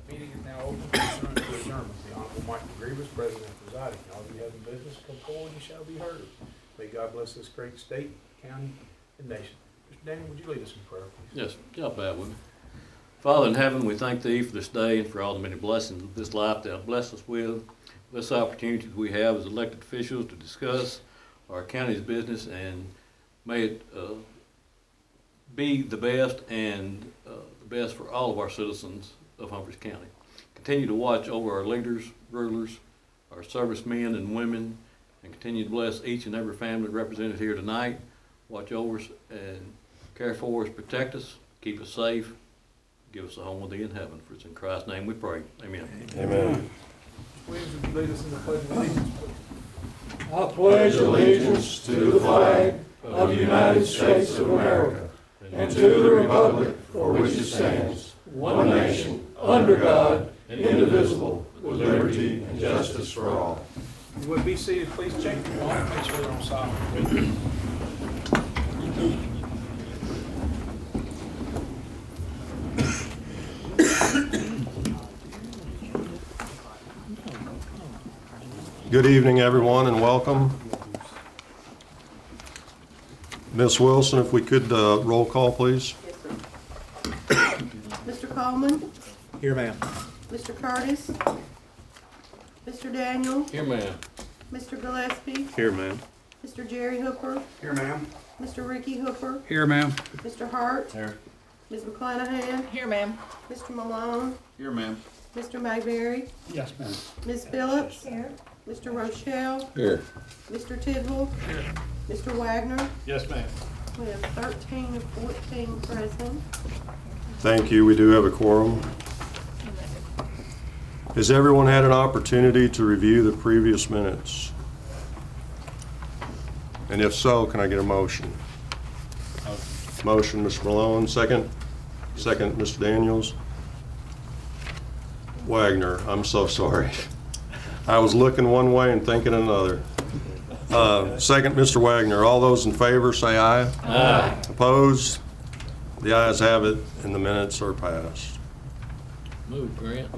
Meeting is now open pursuant to adjournment. The Honorable Michael Grievous, President presiding. All of you having business, come forward and you shall be heard. May God bless this great state, county, and nation. Mr. Daniel, would you lead us in prayer, please? Yes, y'all bow with me. Father in heaven, we thank thee for this day and for all the many blessings of this life that thou bless us with. Bless the opportunities we have as elected officials to discuss our county's business, and may it be the best and the best for all of our citizens of Humphreys County. Continue to watch over our leaders, rulers, our servicemen and women, and continue to bless each and every family represented here tonight. Watch over us and care for us, protect us, keep us safe, give us a home with thee in heaven. For it's in Christ's name we pray. Amen. Amen. Williams, would you lead us in the pledge of allegiance, please? I pledge allegiance to the flag of the United States of America and to the republic for which it stands, one nation, under God, indivisible, with liberty and justice for all. If you would be seated, please check your phone, make sure they're on silent. Good evening, everyone, and welcome. Ms. Wilson, if we could roll call, please. Yes, sir. Mr. Coleman? Here, ma'am. Mr. Curtis? Mr. Daniel? Here, ma'am. Mr. Gillespie? Here, ma'am. Mr. Jerry Hooper? Here, ma'am. Mr. Ricky Hooper? Here, ma'am. Mr. Hart? Here. Ms. McClanahan? Here, ma'am. Mr. Malone? Here, ma'am. Mr. Mayberry? Yes, ma'am. Ms. Phillips? Here. Mr. Rochelle? Here. Mr. Tidwell? Mr. Wagner? Yes, ma'am. We have 13 of 14 present. Thank you. We do have a quorum. Has everyone had an opportunity to review the previous minutes? And if so, can I get a motion? Motion, Mr. Malone, second. Second, Mr. Daniels. Wagner, I'm so sorry. I was looking one way and thinking another. Second, Mr. Wagner. All those in favor say aye. Aye. Opposed? The ayes have it, and the minutes are passed. Move, Grant.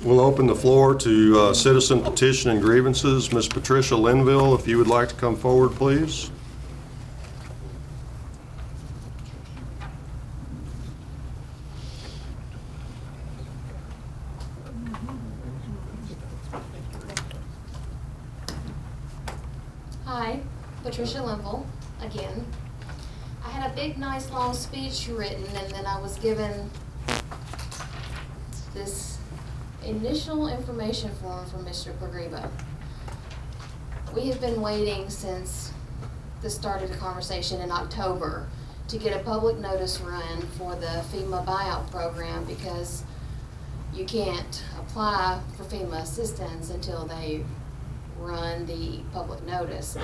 We'll open the floor to citizen petition and grievances. Ms. Patricia Linville, if you would like to come forward, please. Hi, Patricia Linville, again. I had a big, nice, long speech written, and then I was given this initial information form from Mr. Pagriba. We have been waiting since the start of the conversation in October to get a public notice run for the FEMA buyout program, because you can't apply for FEMA assistance until they run the public notice.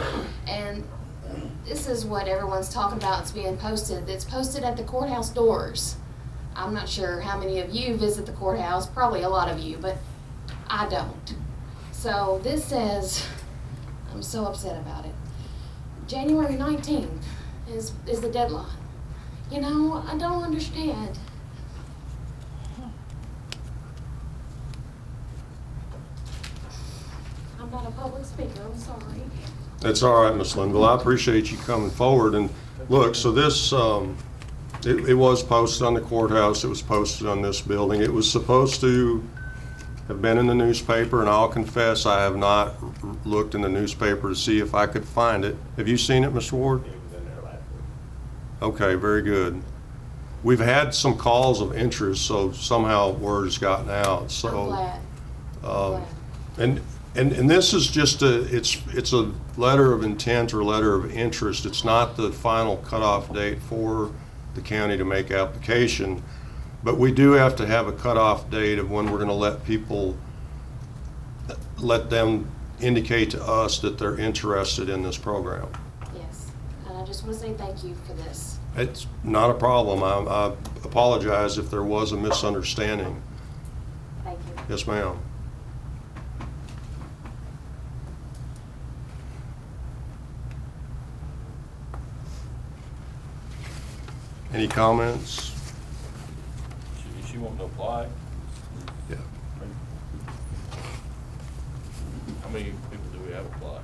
And this is what everyone's talking about. It's being posted. It's posted at the courthouse doors. I'm not sure how many of you visit the courthouse, probably a lot of you, but I don't. So this says, I'm so upset about it. January 19th is the deadline. You know, I don't understand. I'm not a public speaker, I'm sorry. That's all right, Ms. Linville. I appreciate you coming forward. And look, so this, it was posted on the courthouse. It was posted on this building. It was supposed to have been in the newspaper, and I'll confess I have not looked in the newspaper to see if I could find it. Have you seen it, Mr. Ward? It was in there last week. Okay, very good. We've had some calls of interest, so somehow word has gotten out. So, I'm glad. And this is just it's a letter of intent or letter of interest. It's not the final cutoff date for the county to make application, but we do have to have a cutoff date of when we're going to let them indicate to us that they're interested in this program. Yes, and I just want to say thank you for this. It's not a problem. I apologize if there was a misunderstanding. Thank you. Yes, ma'am. Any comments? She won't apply? Yeah. How many people do we have apply?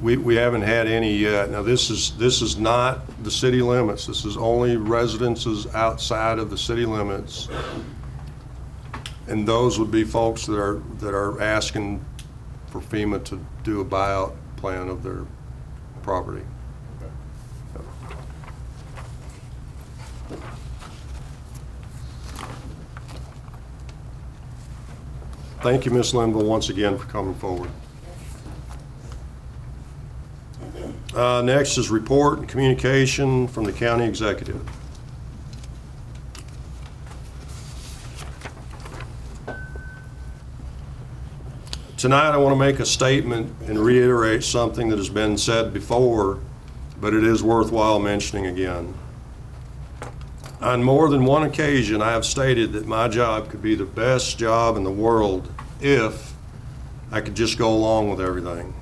We haven't had any yet. Now, this is not the city limits. This is only residences outside of the city limits. And those would be folks that are asking for FEMA to do a buyout plan of their property. Thank you, Ms. Linville, once again for coming forward. Next is report and communication from the county executive. Tonight, I want to make a statement and reiterate something that has been said before, but it is worthwhile mentioning again. On more than one occasion, I have stated that my job could be the best job in the world if I could just go along with everything.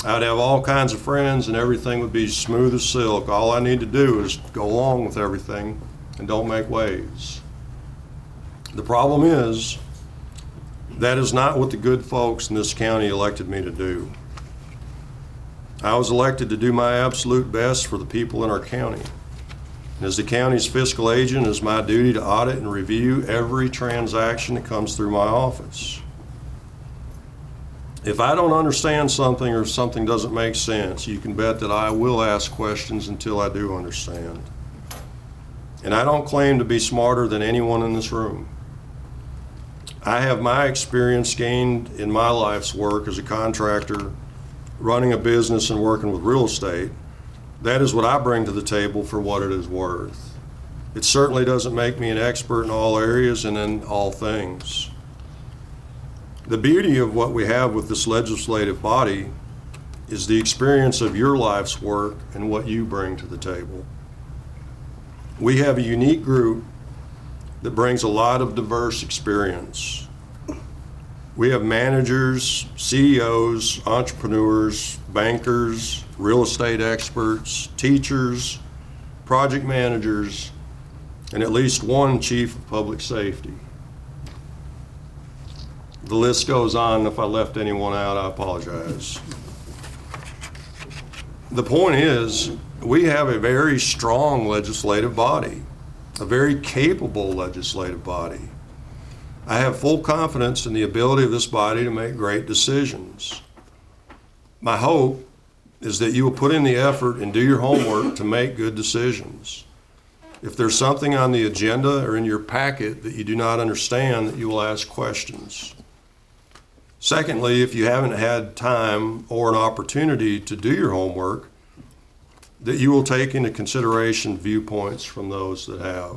I'd have all kinds of friends and everything would be smooth as silk. All I need to do is go along with everything and don't make waves. The problem is, that is not what the good folks in this county elected me to do. I was elected to do my absolute best for the people in our county. And as the county's fiscal agent, it is my duty to audit and review every transaction that comes through my office. If I don't understand something or if something doesn't make sense, you can bet that I will ask questions until I do understand. And I don't claim to be smarter than anyone in this room. I have my experience gained in my life's work as a contractor, running a business and working with real estate. That is what I bring to the table for what it is worth. It certainly doesn't make me an expert in all areas and in all things. The beauty of what we have with this legislative body is the experience of your life's work and what you bring to the table. We have a unique group that brings a lot of diverse experience. We have managers, CEOs, entrepreneurs, bankers, real estate experts, teachers, project managers, and at least one chief of public safety. The list goes on. If I left anyone out, I apologize. The point is, we have a very strong legislative body, a very capable legislative body. I have full confidence in the ability of this body to make great decisions. My hope is that you will put in the effort and do your homework to make good decisions. If there's something on the agenda or in your packet that you do not understand, that you will ask questions. Secondly, if you haven't had time or an opportunity to do your homework, that you will take into consideration viewpoints from those that have.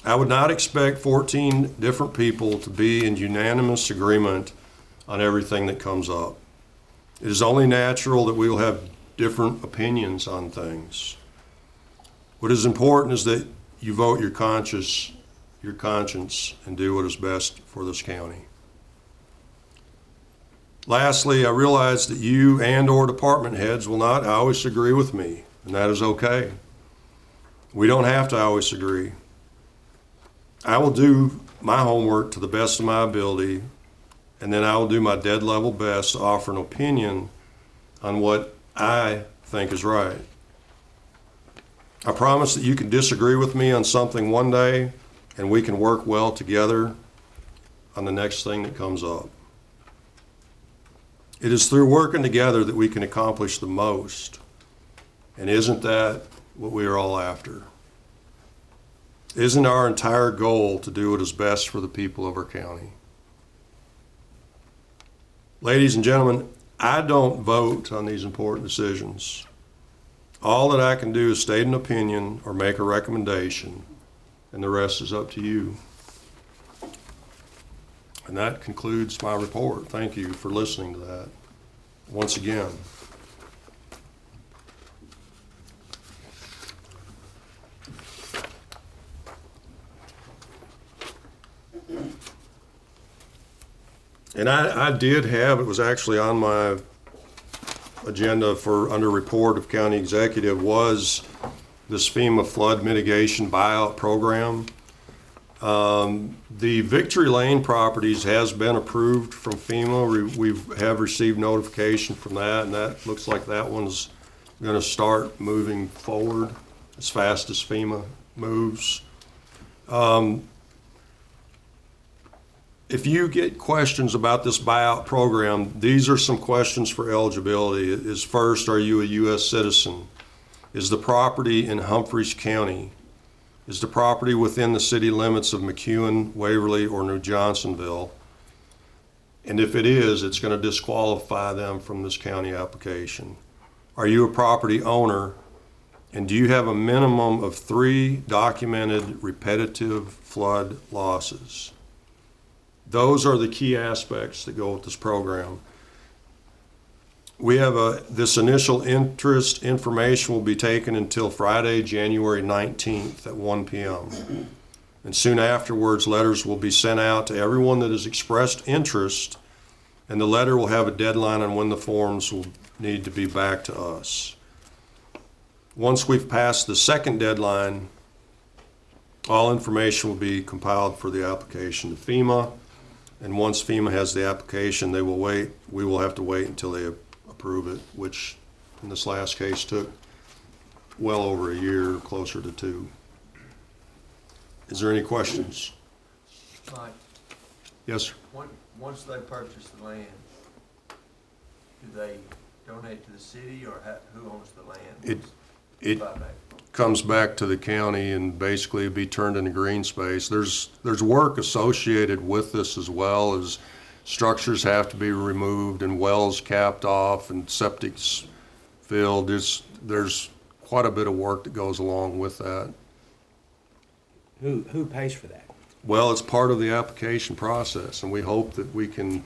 I would not expect 14 different people to be in unanimous agreement on everything that comes up. It is only natural that we will have different opinions on things. What is important is that you vote your conscience, and do what is best for this county. Lastly, I realize that you and/or department heads will not always agree with me, and that is okay. We don't have to always agree. I will do my homework to the best of my ability, and then I will do my dead level best to offer an opinion on what I think is right. I promise that you can disagree with me on something one day, and we can work well together on the next thing that comes up. It is through working together that we can accomplish the most. And isn't that what we are all after? Isn't our entire goal to do what is best for the people of our county? Ladies and gentlemen, I don't vote on these important decisions. All that I can do is state an opinion or make a recommendation, and the rest is up to you. And that concludes my report. Thank you for listening to that once again. And I did have, it was actually on my agenda for under report of county executive was this FEMA flood mitigation buyout program. The Victory Lane properties has been approved from FEMA. We have received notification from that, and that looks like that one's going to start moving forward as fast as FEMA moves. If you get questions about this buyout program, these are some questions for eligibility. Is first, are you a U.S. citizen? Is the property in Humphreys County? Is the property within the city limits of McEwen, Waverly, or New Johnsonville? And if it is, it's going to disqualify them from this county application. Are you a property owner? And do you have a minimum of 3 documented repetitive flood losses? Those are the key aspects that go with this program. We have this initial interest information will be taken until Friday, January 19th at 1 p.m. And soon afterwards, letters will be sent out to everyone that has expressed interest, and the letter will have a deadline on when the forms will need to be back to us. Once we've passed the second deadline, all information will be compiled for the application to FEMA. And once FEMA has the application, we will have to wait until they approve it, which in this last case took well over a year, closer to 2. Is there any questions? Mike, Yes, sir. once they purchase the land, do they donate to the city, or who owns the land? It Buyback. comes back to the county and basically be turned into green space. There's work associated with this as well, as structures have to be removed and wells capped off and septic's filled. There's quite a bit of work that goes along with that. Who pays for that? Well, it's part of the application process, and we hope that we can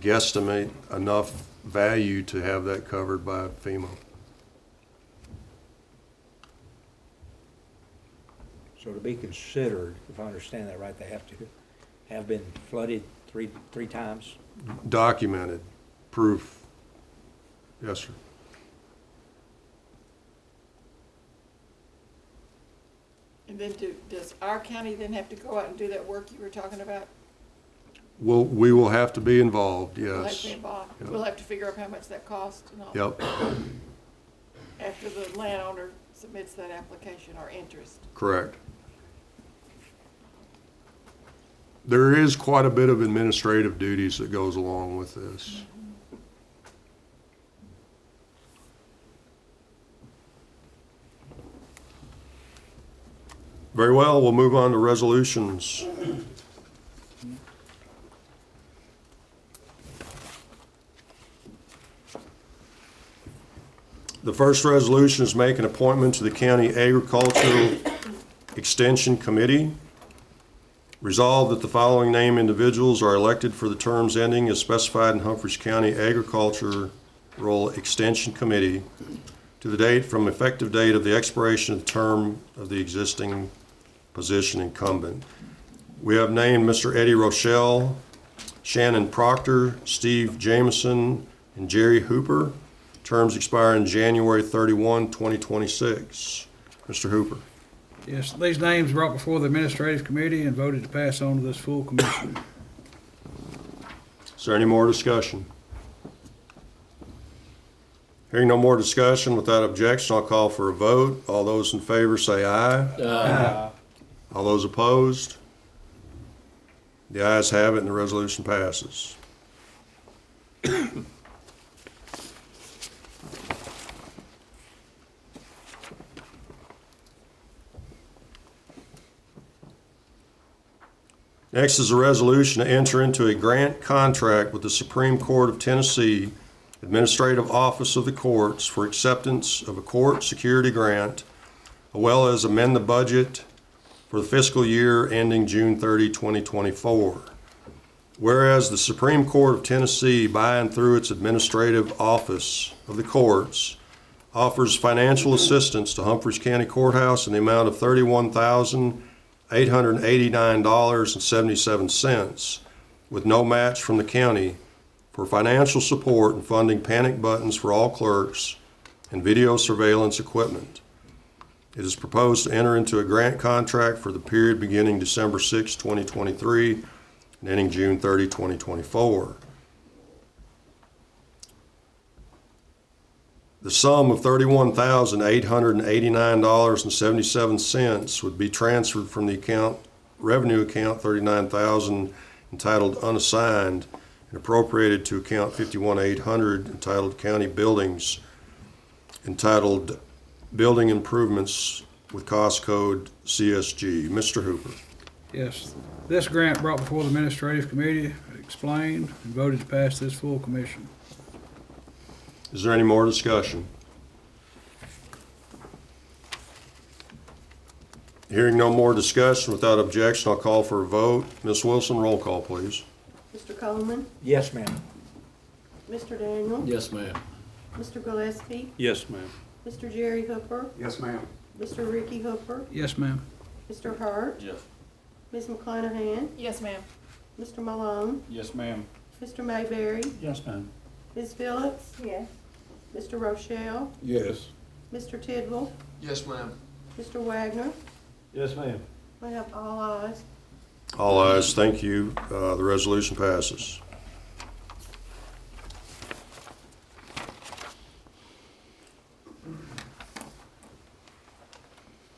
guesstimate enough value to have that covered by FEMA. So to be considered, if I understand that right, they have to have been flooded three times? Documented proof. Yes, sir. And then does our county then have to go out and do that work you were talking about? We will have to be involved, We'll have to yes. be involved. Yep. We'll have to figure out how much that costs and all. Yep, After the landowner submits that application or interest. correct. There is quite a bit of administrative duties that goes along with this. Very well, we'll move on to resolutions. The first resolution is make an appointment to the County Agricultural Extension Committee. Resolved that the following named individuals are elected for the terms ending as specified in Humphreys County Agricultural Extension Committee to the date from effective date of the expiration of the term of the existing position incumbent. We have named Mr. Eddie Rochelle, Shannon Proctor, Steve Jameson, and Jerry Hooper. Terms expire in January 31, 2026. Mr. Hooper. Yes, these names brought before the administrative committee and voted to pass on to this full commission. Is there any more discussion? Hearing no more discussion, without objection, I'll call for a vote. All those in favor say aye. Aye. All those opposed? The ayes have it and the resolution passes. Next is a resolution to enter into a grant contract with the Supreme Court of Tennessee, Administrative Office of the Courts, for acceptance of a court security grant, as well as amend the budget for the fiscal year ending June 30, 2024. Whereas the Supreme Court of Tennessee, by and through its Administrative Office of the Courts, offers financial assistance to Humphreys County Courthouse in the amount of $31,889.77, with no match from the county, for financial support and funding panic buttons for all clerks and video surveillance equipment. It is proposed to enter into a grant contract for the period beginning December 6, 2023 and ending June 30, 2024. The sum of $31,889.77 would be transferred from the revenue account 39,000 entitled unassigned and appropriated to account 51,800 entitled county buildings, entitled building improvements with cost code CSG. Mr. Hooper. Yes, this grant brought before the administrative committee, explained, and voted to pass this full commission. Is there any more discussion? Hearing no more discussion, without objection, I'll call for a vote. Ms. Wilson, roll call, please. Mr. Coleman, Yes, ma'am. Mr. Daniel, Yes, ma'am. Mr. Gillespie, Yes, ma'am. Mr. Jerry Hooper, Yes, ma'am. Mr. Ricky Hooper, Yes, ma'am. Mr. Hart, Yes. Ms. McClanahan, Yes, ma'am. Mr. Malone, Yes, ma'am. Mr. Mayberry, Yes, ma'am. Ms. Phillips, Yes. Mr. Rochelle, Yes. Mr. Tidwell, Yes, ma'am. Mr. Wagner. Yes, ma'am. We have all ayes. All ayes, thank you. The resolution passes.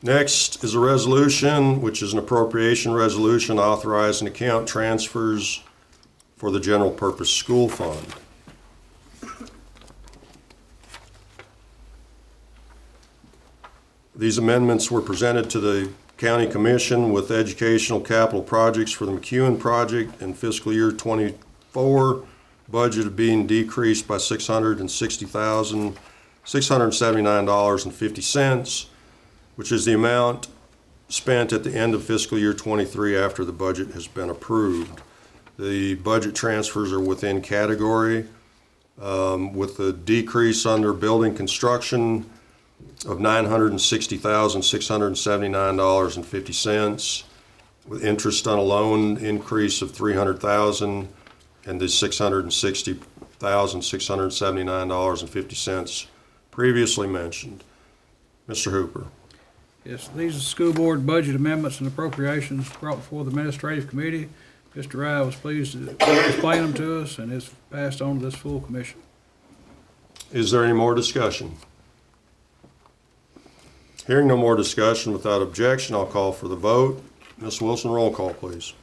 Next is a resolution, which is an appropriation resolution authorizing account transfers for the general purpose school fund. These amendments were presented to the County Commission with educational capital projects for the McEwen project in fiscal year 24, budget being decreased by $679.50, which is the amount spent at the end of fiscal year 23 after the budget has been approved. The budget transfers are within category, with the decrease under building construction of $960,679.50, with interest on a loan increase of $300,000, and the $660,679.50 previously mentioned. Mr. Hooper. Yes, these are school board budget amendments and appropriations brought before the administrative committee. Mr. Rye was pleased to explain them to us and has passed on to this full commission. Is there any more discussion? Hearing no more discussion, without objection, I'll call for the vote. Ms. Wilson, roll call, please.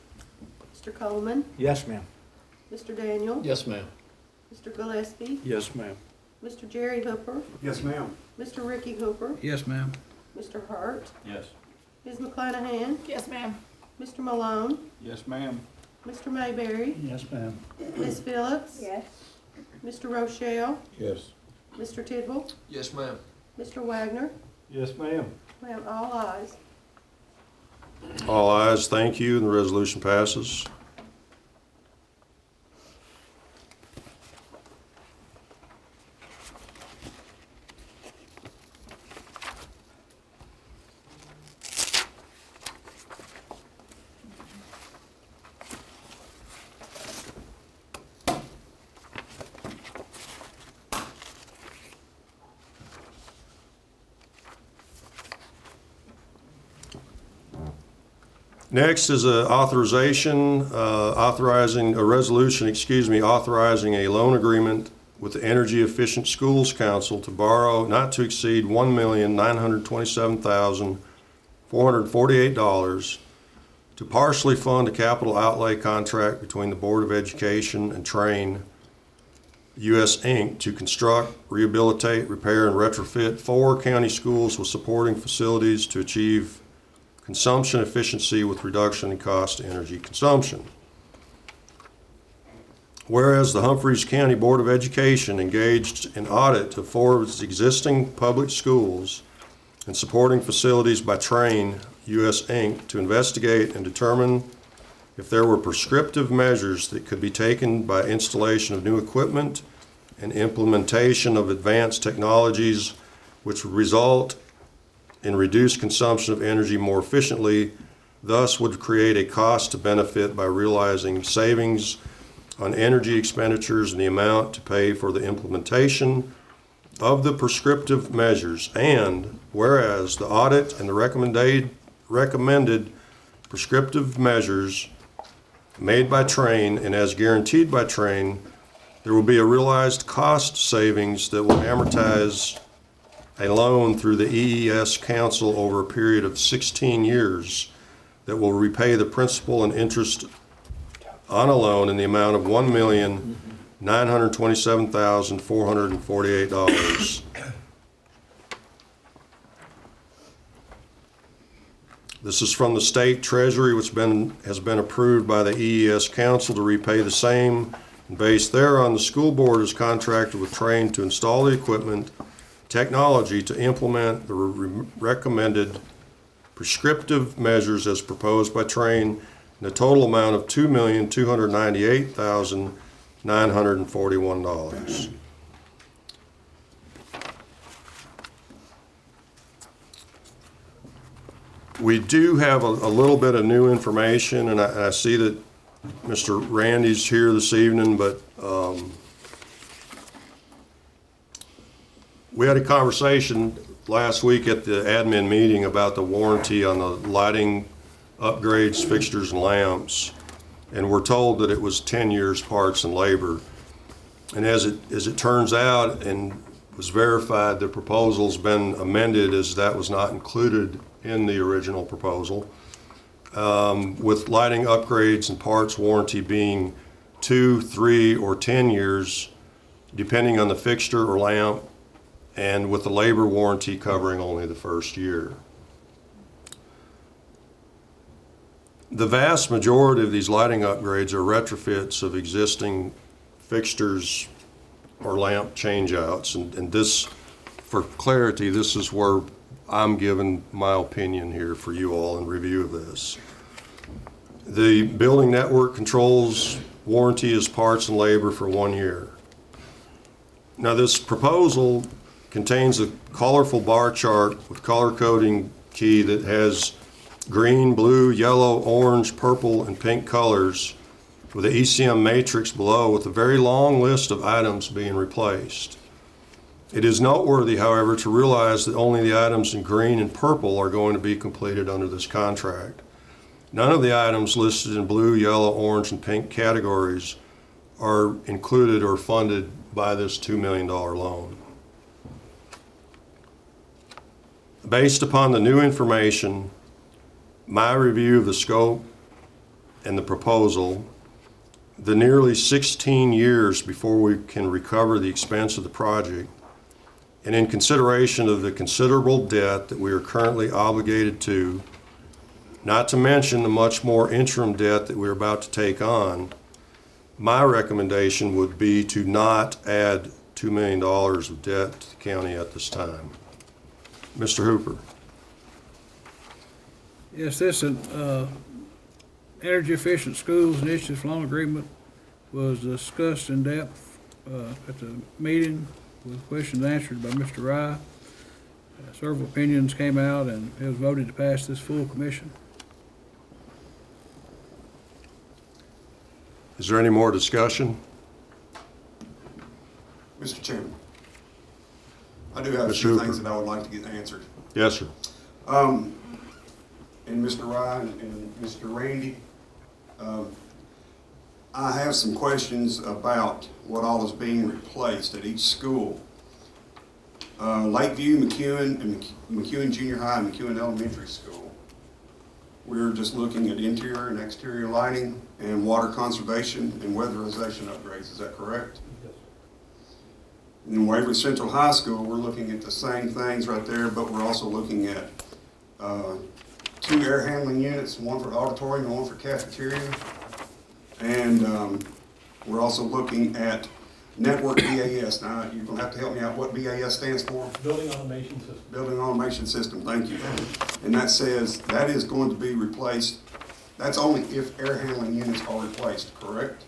Mr. Coleman, Yes, ma'am. Mr. Daniel, Yes, ma'am. Mr. Gillespie, Yes, ma'am. Mr. Jerry Hooper, Yes, ma'am. Mr. Ricky Hooper, Yes, ma'am. Mr. Hart, Yes. Ms. McClanahan, Yes, ma'am. Mr. Malone, Yes, ma'am. Mr. Mayberry, Yes, ma'am. Ms. Phillips, Yes. Mr. Rochelle, Yes. Mr. Tidwell, Yes, ma'am. Mr. Wagner. Yes, ma'am. We have all ayes. All ayes, thank you, and the resolution passes. Next is a authorizing a loan agreement with the Energy Efficient Schools Council to borrow not to exceed $1,927,448 to partially fund a capital outlay contract between the Board of Education and Train US Inc. to construct, rehabilitate, repair, and retrofit 4 county schools with supporting facilities to achieve consumption efficiency with reduction in cost to energy consumption. Whereas the Humphreys County Board of Education engaged in audit of 4 of its existing public schools and supporting facilities by Train US Inc. to investigate and determine if there were prescriptive measures that could be taken by installation of new equipment and implementation of advanced technologies which would result in reduced consumption of energy more efficiently, thus would create a cost to benefit by realizing savings on energy expenditures and the amount to pay for the implementation of the prescriptive measures. And whereas the audit and the recommended prescriptive measures made by Train and as guaranteed by Train, there will be a realized cost savings that will amortize a loan through the EES Council over a period of 16 years that will repay the principal and interest on a loan in the amount of $1,927,448. This is from the state treasury, which has been approved by the EES Council to repay the same. And based thereon, the school board is contracted with Train to install the equipment, technology to implement the recommended prescriptive measures as proposed by Train in a total amount of $2,298,941. We do have a little bit of new information, and I see that Mr. Randy's here this evening, but we had a conversation last week at the admin meeting about the warranty on the lighting upgrades, fixtures, and lamps, and we're told that it was 10 years parts and labor. And as it turns out and was verified, the proposal's been amended as that was not included in the original proposal, with lighting upgrades and parts warranty being 2, 3, or 10 years, depending on the fixture or lamp, and with the labor warranty covering only the first year. The vast majority of these lighting upgrades are retrofits of existing fixtures or lamp changeouts, and this, for clarity, this is where I'm giving my opinion here for you all in review of this. The building network controls warranty is parts and labor for 1 year. Now, this proposal contains a colorful bar chart with color coding key that has green, blue, yellow, orange, purple, and pink colors with the ECM matrix below with a very long list of items being replaced. It is noteworthy, however, to realize that only the items in green and purple are going to be completed under this contract. None of the items listed in blue, yellow, orange, and pink categories are included or funded by this $2 million loan. Based upon the new information, my review of the scope and the proposal, the nearly 16 years before we can recover the expense of the project, and in consideration of the considerable debt that we are currently obligated to, not to mention the much more interim debt that we're about to take on, my recommendation would be to not add $2 million of debt to the county at this time. Mr. Hooper. Yes, this energy efficient schools initiative loan agreement was discussed in depth at the meeting with questions answered by Mr. Rye. Several opinions came out and it was voted to pass this full commission. Is there any more discussion? Mr. Chairman, I do have a Mr. few Hooper. things that I would like to get answered. Yes, sir. And Mr. Ryan and Mr. Randy, I have some questions about what all is being replaced at each school. Lakeview, McEwen, and McEwen Junior High and McEwen Elementary School. We're just looking at interior and exterior lighting and water conservation and weatherization upgrades. Is that correct? Yes. In Waverly Central High School, we're looking at the same things right there, but we're also looking at 2 air handling units, one for the auditorium and one for cafeteria. And we're also looking at network BAS. Now, you're going to have to help me out what BAS stands for. Building automation system. Building automation system, thank you. And that says that is going to be replaced. That's only if air handling units are replaced, correct?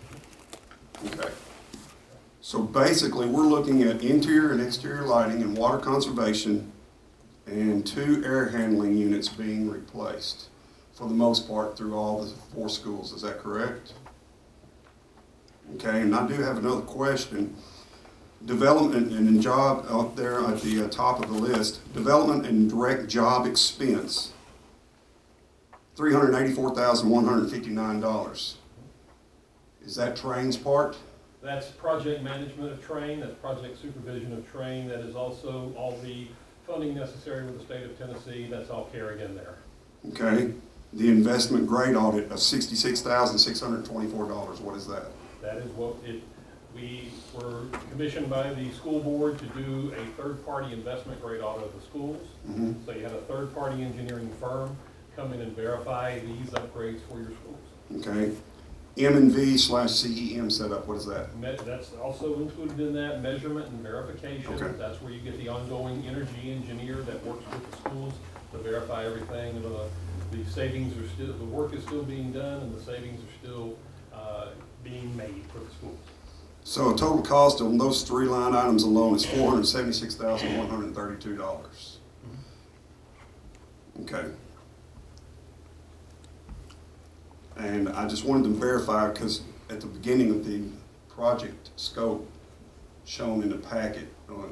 Okay. So basically, we're looking at interior and exterior lighting and water conservation and 2 air handling units being replaced for the most part through all the 4 schools. Is that correct? Okay, and I do have another question. Development and job up there at the top of the list, development and direct job expense, $384,159. Is that train's part? That's project management of train, that's project supervision of train, that is also all the funding necessary with the state of Tennessee, that's all carried in there. Okay, the investment grade audit of $66,624, what is that? That is what we were commissioned by the school board to do a third-party investment grade audit of the schools. So you have a third-party engineering firm come in and verify these upgrades for your schools. Okay, M&V/CEM setup, what is that? That's also included in that, measurement and verification. Okay. That's where you get the ongoing energy engineer that works with the schools to verify everything. And the savings are still, the work is still being done and the savings are still being made for the schools. So a total cost on those three line items alone is $476,132. Okay. And I just wanted to verify, because at the beginning of the project scope shown in the packet,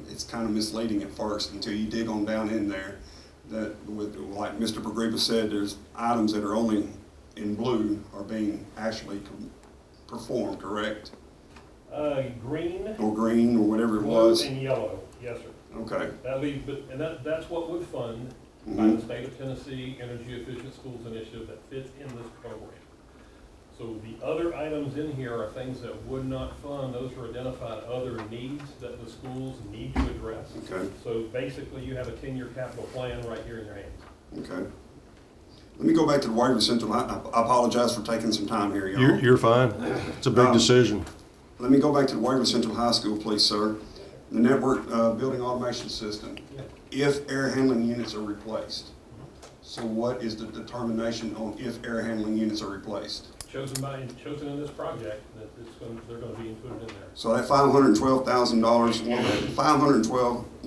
it's kind of misleading at first until you dig on down in there. That, with, like Mr. Bergreba said, there's items that are only in blue are being actually performed, correct? Green. Or green, or whatever it Blue was. and yellow, yes, sir. Okay. That leaves, and that's what would fund by the state of Tennessee Energy Efficient Schools Initiative that fits in this program. So the other items in here are things that would not fund. Those are identified other needs that the schools need to address. Okay. So basically, you have a 10-year capital plan right here in your hands. Okay. Let me go back to the Waverly Central. I apologize for taking some time here, y'all. You're fine. It's a big decision. Let me go back to the Waverly Central High School, please, sir. The network building automation system. If air handling units are replaced, so what is the determination on if air handling units are replaced? Chosen in this project that they're going to be included in there. So that $512,000, $135. I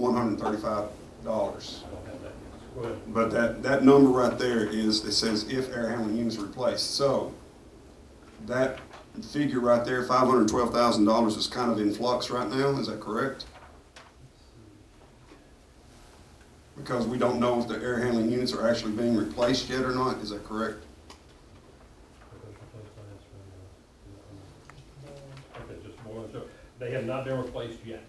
don't have that. Go ahead. But that number right there is, it says if air handling units are replaced. So that figure right there, $512,000, is kind of in flux right now, is that correct? Because we don't know if the air handling units are actually being replaced yet or not, is that correct? Okay, just more. They have not been replaced yet.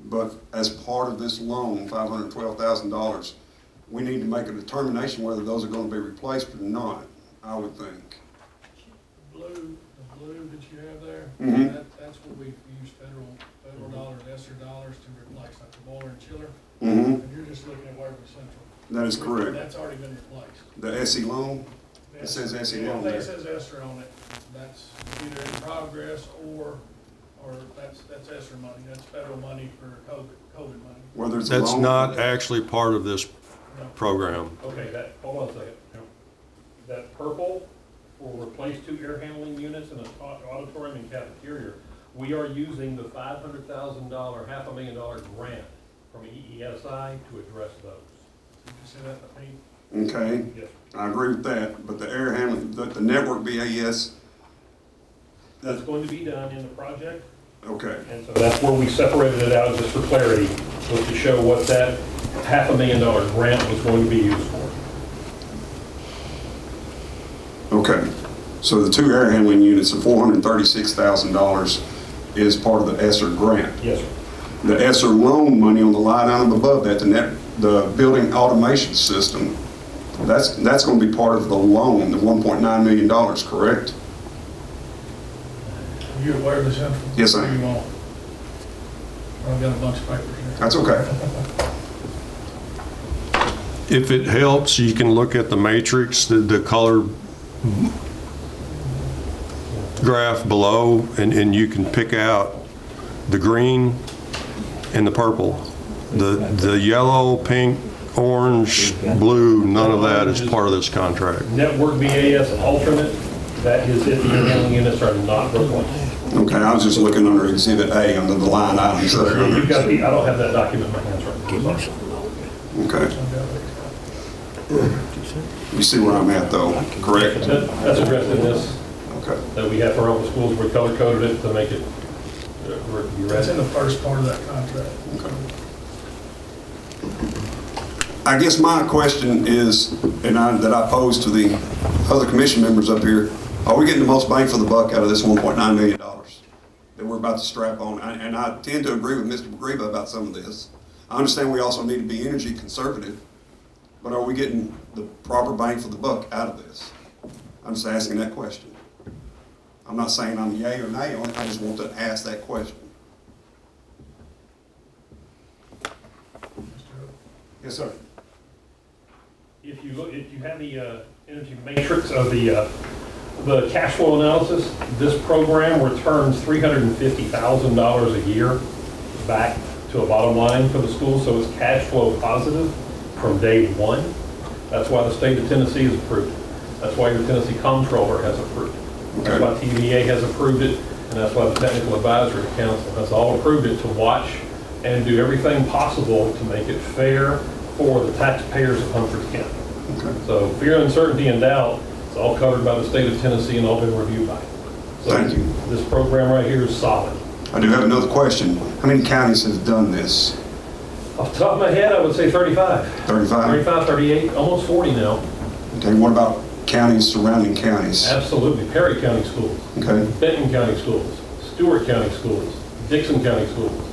But as part of this loan, $512,000, we need to make a determination whether those are going to be replaced or not, I would think. The blue that you have there, Mhm. that's what we use federal dollars, ESSER dollars to replace, like the boiler and chiller. Mm-hmm. And you're just looking at Waverly Central. That is correct. That's already been replaced. The SE loan? It says SE Yeah, I loan think there. it says ESSER on it. That's either in progress or that's ESSER money. That's federal money for COVID money. Whether it's a That's loan- not actually part of this No. program. Okay, hold on a second. That purple for replace 2 air handling units in an auditorium and cafeteria, we are using the $500,000, $500,000 grant from EESI to address those. Did you say that to me? Okay, Yes. I agree with that, but the air handling, the network BAS, That's going to be done in the project, okay, and so that's where we separated it out just for clarity, was to show what that $500,000 grant was going to be used for. okay. So the 2 air handling units of $436,000 is part of the ESSER grant. Yes, sir. The ESSER loan money on the line item above that, the building automation system, that's going to be part of the loan, the $1.9 million, correct? You at Waverly Central? Yes, I am. What do you want? I've got a bunch of papers here. That's okay. If it helps, you can look at the matrix, the color graph below, and you can pick out the green and the purple. The yellow, pink, orange, blue, none of that is part of this contract. Network BAS alternate, that is if the air handling units are not replaced. Okay, I was just looking under Exhibit A, under the line items that are You've got under. I don't have that document in my hands right now. Sorry. Okay. You see where I'm at though, correct? That's addressed in this. Okay. that we have for all the schools. We color coded it to make it, be That's in ready. the first part of that contract. Okay. I guess my question is, that I pose to the other commission members up here, are we getting the most bang for the buck out of this $1.9 million that we're about to strap on? And I tend to agree with Mr. Greba about some of this. I understand we also need to be energy conservative, but are we getting the proper bang for the buck out of this? I'm just asking that question. I'm not saying I'm yay or nay on it, I just want to ask that question. Yes, sir. If you look, if you have the energy matrix of the cash flow analysis, this program returns $350,000 a year back to a bottom line for the school, so it's cash flow positive from day one. That's why the state of Tennessee has approved it. That's why your Tennessee Comptroller has approved it. That's why TVA has approved it, and that's why the Technical Advisory Council has all approved it to watch and do everything possible to make it fair for the taxpayers of Humphreys County. Okay. So fear, uncertainty, and doubt, it's all covered by the state of Tennessee and all been reviewed by it. So Thank you. this program right here is solid. I do have another question. How many counties have done this? Off the top of my head, I would say 35. 35? 35, 38, almost 40 now. Okay, what about counties, surrounding counties? Absolutely. Perry County Schools, Okay, Benton County Schools, Stewart County Schools, Dixon County Schools,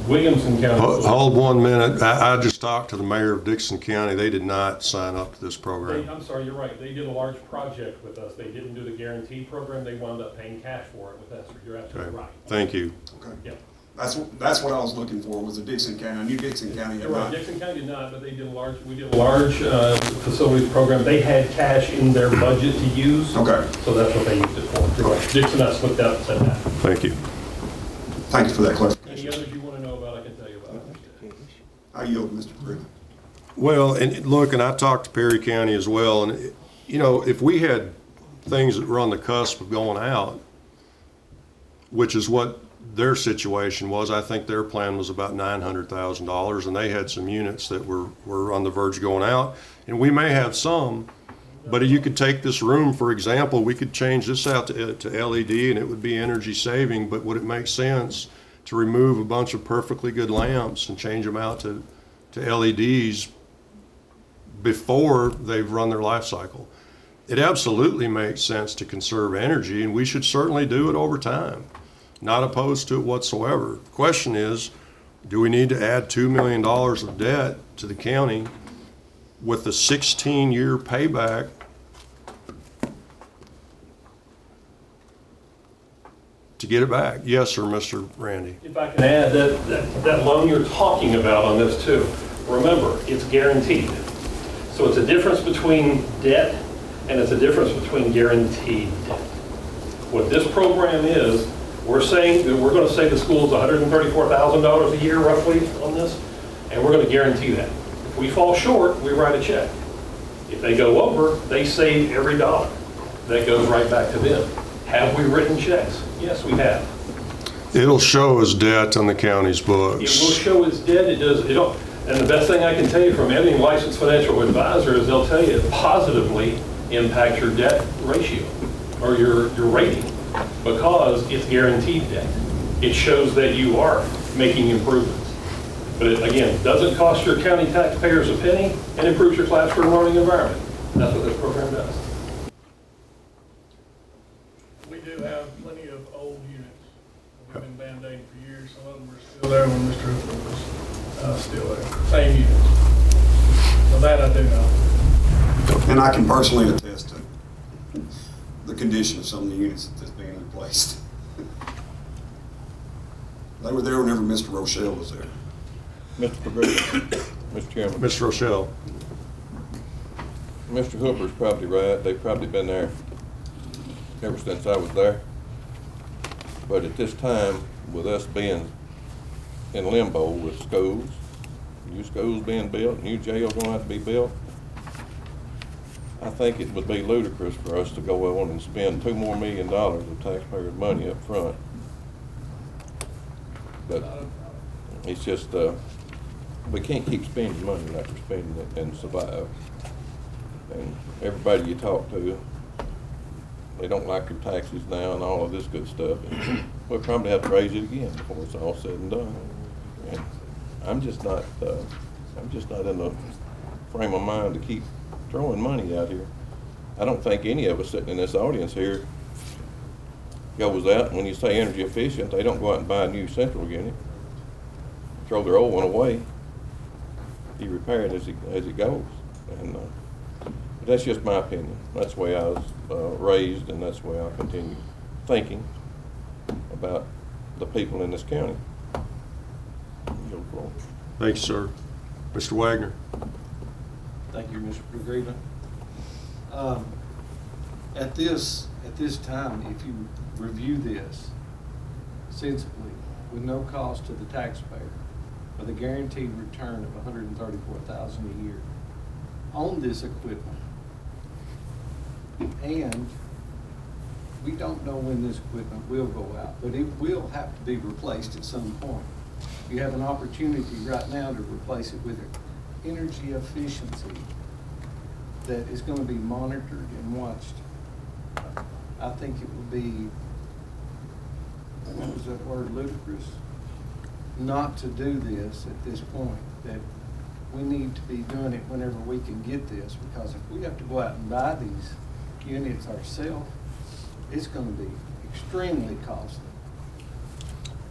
Williamson County Schools. Hold 1 minute. I just talked to the mayor of Dixon County. They did not sign up to this program. I'm sorry, you're right. They did a large project with us. They didn't do the guaranteed program. They wound up paying cash for it with us. You're absolutely Okay. right. Thank you. okay. Yep. That's what I was looking for, was the Dixon County. I knew Dixon County had You're right, not. Dixon County did not, but they did we did a large facilities program. They had cash in their budget to use. Okay, So that's what they used it for. You're right. Dixon, I slipped out and said that. Thank you. thank you for that Any clarification. others you want to know about, I can tell you about. I yield, Mr. Green. Well, and look, and I talked to Perry County as well, and, you know, if we had things that were on the cusp of going out, which is what their situation was, I think their plan was about $900,000, and they had some units that were on the verge of going out, and we may have some, but you could take this room, for example, we could change this out to LED, and it would be energy saving, but would it make sense to remove a bunch of perfectly good lamps and change them out to LEDs before they've run their life cycle? It absolutely makes sense to conserve energy, and we should certainly do it over time. Not opposed to it whatsoever. The question is, do we need to add $2 million of debt to the county with a 16-year payback to get it back? Yes, sir, Mr. Randy. If I can add, that loan you're talking about on this too, remember, it's guaranteed. So it's a difference between debt and it's a difference between guaranteed debt. What this program is, we're saying that we're going to save the schools $134,000 a year roughly on this, and we're going to guarantee that. If we fall short, we write a check. If they go over, they save every dollar. That goes right back to them. Have we written checks? Yes, we have. It'll show as debt on the county's It will books. show as debt, it does, and the best thing I can tell you from any licensed financial advisor is they'll tell you it positively impacts your debt ratio or your rating because it's guaranteed debt. It shows that you are making improvements. But it, again, doesn't cost your county taxpayers a penny and improves your classroom learning environment. That's what this program does. We do have plenty of old units. We've been band-aiding for years. Some of them are still there when Mr. Hooper was still there. Same units. So that I do know. And I can personally attest to the condition of some of the units that's being replaced. They were there whenever Mr. Rochelle was there. Mr. Progressive, Mr. Chairman. Mr. Rochelle. Mr. Hooper's probably right. They've probably been there ever since I was there. But at this time, with us being in limbo with schools, new schools being built, new jails going to have to be built, I think it would be ludicrous for us to go on and spend $2 more million of taxpayers' money up front. But it's just, we can't keep spending money like we're spending it and survive. And everybody you talk to they don't like your taxes now and all of this good stuff. And we'll probably have to raise it again before it's all said and done. And I'm just not in the frame of mind to keep throwing money out here. I don't think any of us sitting in this audience here goes out, and when you say energy efficient, they don't go out and buy a new central unit, throw their old one away. He repair it as it goes. And but that's just my opinion. That's the way I was raised, and that's the way I continue thinking about the people in this county. Thank you, sir. Mr. Wagner. Thank you, Mr. Green. At this time, if you review this sensibly, with no cost to the taxpayer, with a guaranteed return of $134,000 a year on this equipment, and we don't know when this equipment will go out, but it will have to be replaced at some point. You have an opportunity right now to replace it with energy efficiency that is going to be monitored and watched. I think it would be, what was that word, ludicrous, not to do this at this point. That we need to be doing it whenever we can get this, because if we have to go out and buy these units ourselves, it's going to be extremely costly.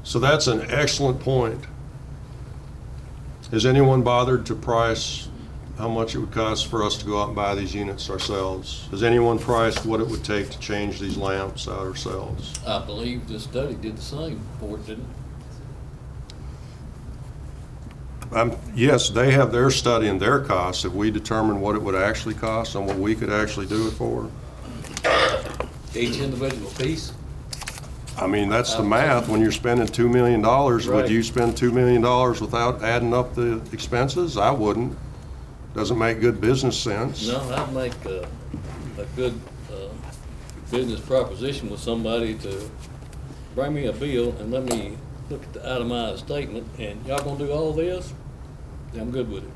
So that's an excellent point. Has anyone bothered to price how much it would cost for us to go out and buy these units ourselves? Has anyone priced what it would take to change these lamps out ourselves? I believe this study did the same for it, didn't it? Yes, they have their study and their costs. Have we determined what it would actually cost and what we could actually do it for? Each individual piece? I mean, that's the math. When you're spending $2 million, Right. Would you spend $2 million without adding up the expenses? I wouldn't. Doesn't make good business sense. No, I'd make a good business proposition with somebody to bring me a bill and let me look at the itemized statement, and y'all gonna do all this? Yeah, I'm good with it.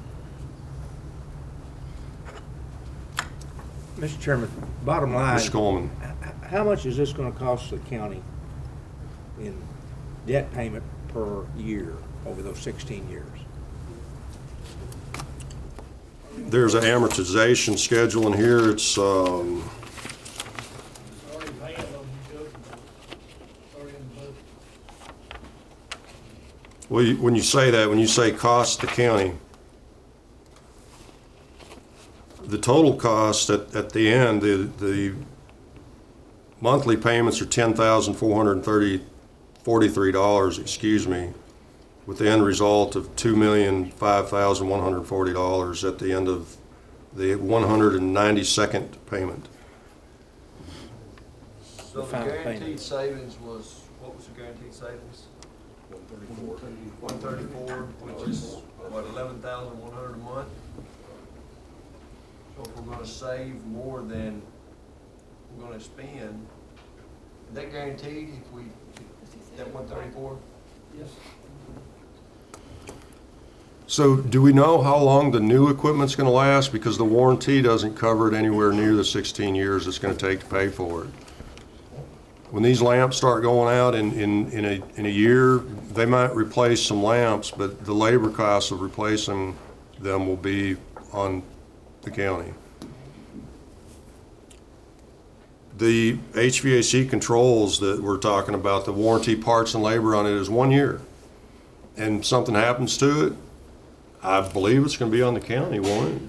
Mr. Chairman, bottom line. Mr. Coleman. How much is this gonna cost the county in debt payment per year over those 16 years? There's an amortization schedule in here. It's, Already paying those utilities, already in the budget. well, when you say that, when you say cost the county, the total cost at the end, the monthly payments are $10,443, excuse me, with the end result of $2,005,140 at the end of the 192nd payment. So the guaranteed savings was, what was the guaranteed savings? 134, which is, what, 11,100 a month? So if we're gonna save more than we're gonna spend, is that guaranteed if we, that 134? Yes. So do we know how long the new equipment's going to last? Because the warranty doesn't cover it anywhere near the 16 years it's going to take to pay for it. When these lamps start going out in a year, they might replace some lamps, but the labor costs of replacing them will be on the county. The HVAC controls that we're talking about, the warranty, parts, and labor on it is 1 year. And something happens to it, I believe it's going to be on the county, won't it?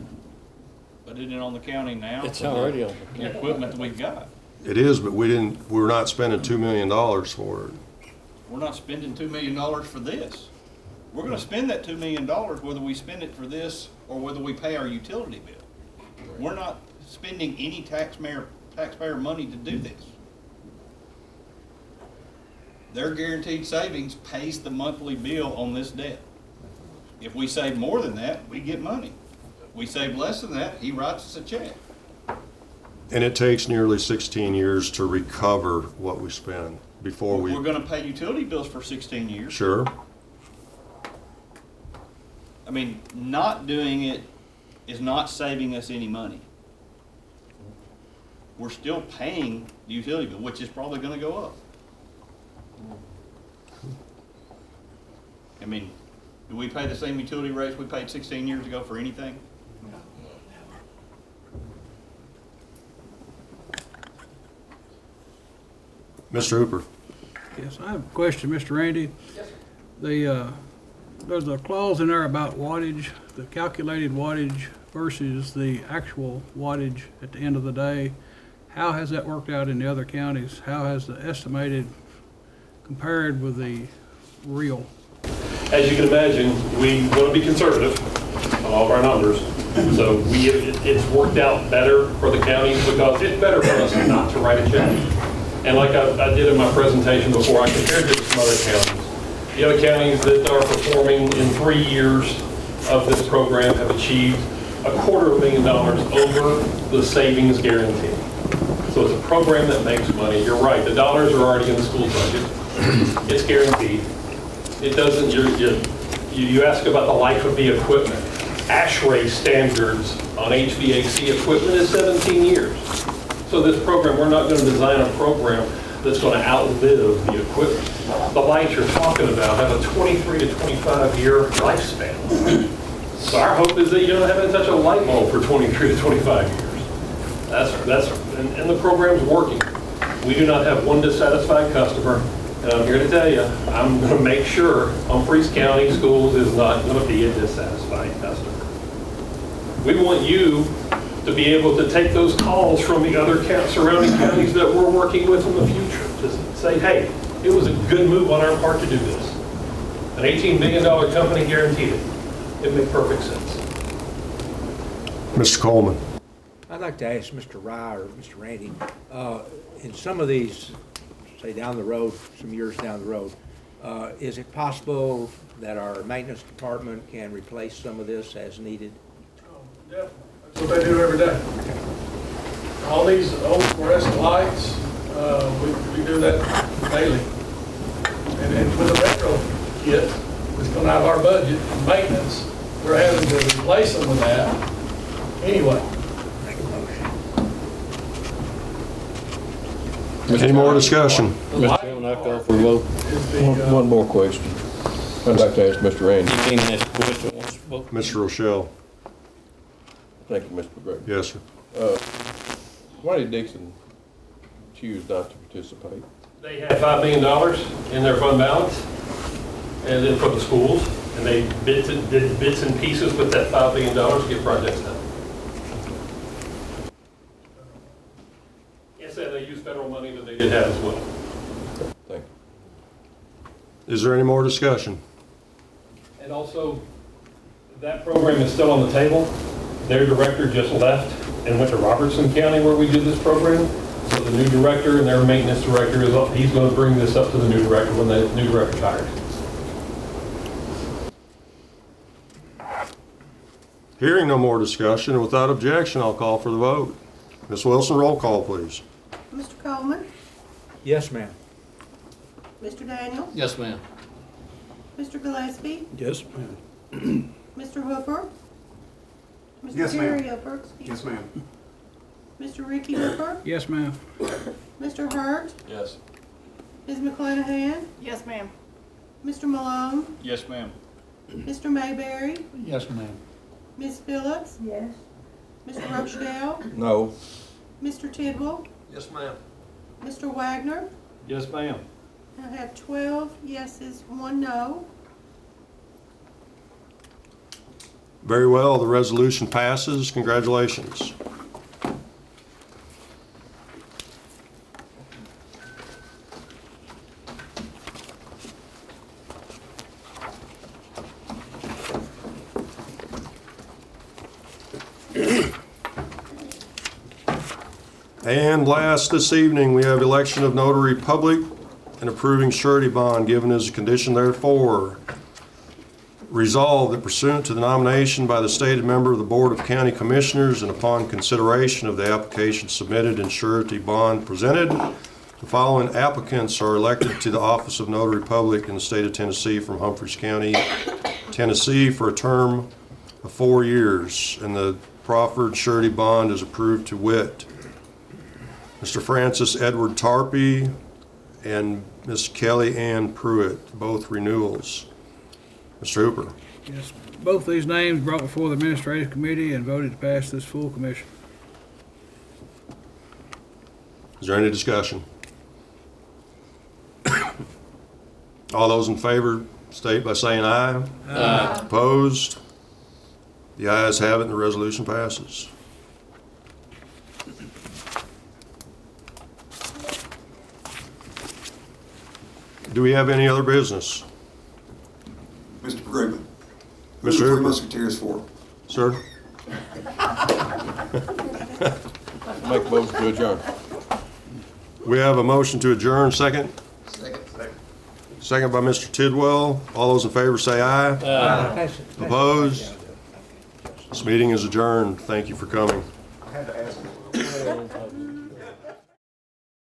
But isn't it on the county now? It's already on the The equipment that we've got. It is, but we're not spending $2 million for it. We're not spending $2 million for this. We're gonna spend that $2 million whether we spend it for this or whether we pay our utility bill. We're not spending any taxpayer money to do this. Their guaranteed savings pays the monthly bill on this debt. If we save more than that, we get money. We save less than that, he writes us a check. And it takes nearly 16 years to recover what we spend before We're we, gonna pay utility bills for 16 years. sure. I mean, not doing it is not saving us any money. we're still paying the utility bill, which is probably gonna go up. I mean, do we pay the same utility rates we paid 16 years ago for anything? Mr. Hooper. Yes, I have a question, Mr. Randy. There's a clause in there about wattage, the calculated wattage versus the actual wattage at the end of the day. How has that worked out in the other counties? How has the estimated compared with the real? As you can imagine, we want to be conservative on all of our numbers. So it's worked out better for the county because it's better for us not to write a check. And like I did in my presentation before, I compared it to some other counties. The other counties that are performing in 3 years of this program have achieved $250,000 over the savings guarantee. So it's a program that makes money. You're right, the dollars are already in the school budget. It's guaranteed. It doesn't, you ask about the life of the equipment. ASHRAE standards on HVAC equipment is 17 years. So this program, we're not going to design a program that's going to outlive the equipment. The lights you're talking about have a 23 to 25 year lifespan. So our hope is that you don't have to touch a light bulb for 23 to 25 years. And the program's working. We do not have one dissatisfied customer. And I'm here to tell you, I'm going to make sure Humphreys County Schools is not going to be a dissatisfied customer. We want you to be able to take those calls from the other surrounding counties that we're working with in the future. Just say, hey, it was a good move on our part to do this. An $18 million company guaranteed it. It made perfect sense. Mr. Coleman. I'd like to ask Mr. Rye or Mr. Randy, in some of these, say down the road, some years down the road, is it possible that our maintenance department can replace some of this as needed? Oh, definitely. That's what they do every day. All these old fluorescent lights, we do that daily. And with a retro kit, it's coming out of our budget, maintenance, we're having to replace them with that anyway. Make a motion. Any more discussion? Mr. Chairman, I call for a vote. One more question. I'd like to ask Mr. Randy. You can ask a question once vote. Mr. Rochelle. Thank you, Mr. McGregor. Yes, sir. Why did Dixon choose not to participate? They had $5 million in their fund balance, and then for the schools, and they did bits and pieces with that $5 million to get projects done. Yes, and they used federal money that they did have as well. Thank you. Is there any more discussion? And also, that program is still on the table. Their director just left and went to Robertson County where we did this program. So the new director and their maintenance director he's going to bring this up to the new director when the new director's hired. Hearing no more discussion, and without objection, I'll call for the vote. Ms. Wilson, roll call, please. Mr. Coleman, Yes, ma'am. Mr. Daniel, Yes, ma'am. Mr. Gillespie, Yes, ma'am. Mr. Hooper, Mr. Yes, ma'am. Terry Hooper, Yes, ma'am. Mr. Ricky Hooper, Yes, ma'am. Mr. Hurt, Yes. Ms. McClanahan, Yes, ma'am. Mr. Malone, Yes, ma'am. Mr. Mayberry, Yes, ma'am. Ms. Phillips, Yes. Mr. Rochelle, No. Mr. Tidwell, Yes, ma'am. Mr. Wagner. Yes, ma'am. I have 12 yeses, 1 no. Very well, the resolution passes. Congratulations. And last this evening, we have election of notary public and approving surety bond given as a condition therefore. Resolved that pursuant to the nomination by the stated member of the Board of County Commissioners and upon consideration of the application submitted and surety bond presented, the following applicants are elected to the office of notary public in the state of Tennessee from Humphreys County, Tennessee for a term of 4 years. And the proffered surety bond is approved to wit. Mr. Francis Edward Tarpey and Miss Kelly Ann Pruitt, both renewals. Mr. Hooper. Yes, both these names brought before the administrative committee and voted to pass this full commission. Is there any discussion? All those in favor state by saying aye. Aye. Opposed? The ayes have it and the resolution passes. Do we have any other business? Mr. Pagruba. Who are Mr. the Three Hooper. Musketeers for? Sir? Make a motion to adjourn. We have a motion to adjourn, second? Second by Mr. Tidwell. All those in favor say aye. Pass it. Opposed? This meeting is adjourned. Thank you for coming.